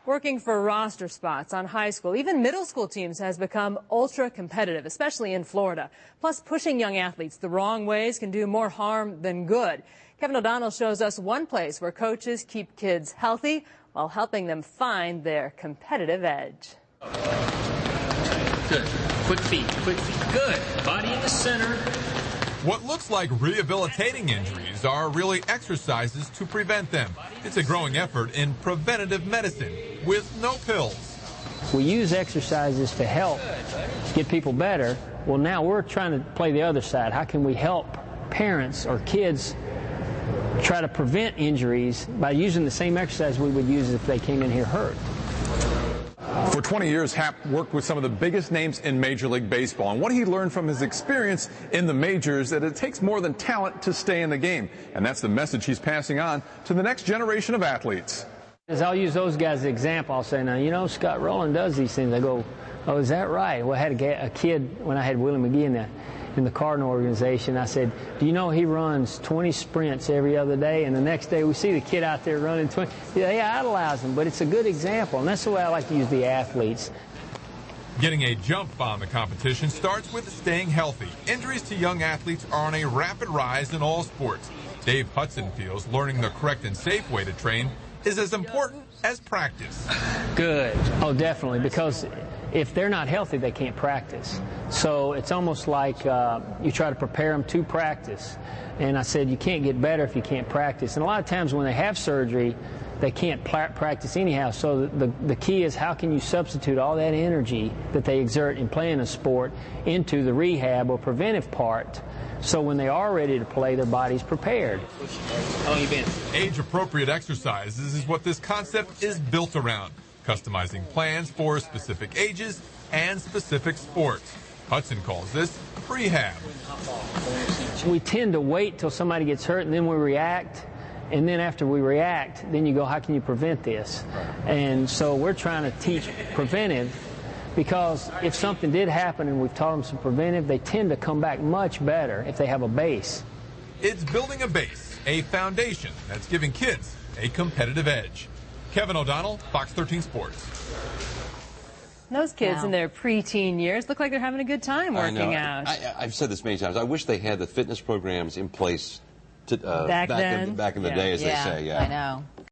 Working for roster spots on high school, even middle school teams has become ultra competitive, especially in Florida. Plus, pushing young athletes the wrong ways can do more harm than good. Kevin O'Donnell shows us one place where coaches keep kids healthy while helping them find their competitive edge. Good. Quick feet, quick feet. Good. Body in the center. What looks like rehabilitating injuries are really exercises to prevent them. It's a growing effort in preventative medicine with no pills. We use exercises to help get people better. Well, now we're trying to play the other side. How can we help parents or kids try to prevent injuries by using the same exercise we would use if they came in here hurt? For 20 years, Hap worked with some of the biggest names in Major League Baseball. And what he learned from his experience in the majors, that it takes more than talent to stay in the game. And that's the message he's passing on to the next generation of athletes. As I'll use those guys as an example, I'll say, now, you know, Scott Rowland does these things. I go, oh, is that right? Well, I had a kid when I had Willie McGee in the Cardinal organization. I said, do you know he runs 20 sprints every other day? And the next day we see the kid out there running 20. They idolize him, but it's a good example. And that's the way I like to use the athletes. Getting a jump on the competition starts with staying healthy. Injuries to young athletes are on a rapid rise in all sports. Dave Hudson feels learning the correct and safe way to train is as important as practice. Good. Oh, definitely, because if they're not healthy, they can't practice. So it's almost like you try to prepare them to practice. And I said, you can't get better if you can't practice. And a lot of times when they have surgery, they can't practice anyhow. So the key is, how can you substitute all that energy that they exert in playing a sport into the rehab or preventive part, so when they are ready to play, their body's prepared. Age-appropriate exercises is what this concept is built around, customizing plans for specific ages and specific sports. Hudson calls this prehab. We tend to wait till somebody gets hurt and then we react. And then after we react, then you go, how can you prevent this? And so we're trying to teach preventive, because if something did happen and we've taught them some preventive, they tend to come back much better if they have a base. It's building a base, a foundation that's giving kids a competitive edge. Kevin O'Donnell, Fox 13 Sports. Those kids in their preteen years look like they're having a good time working out. I've said this many times. I wish they had the fitness programs in place to, back in the day, as they say. Yeah. I know.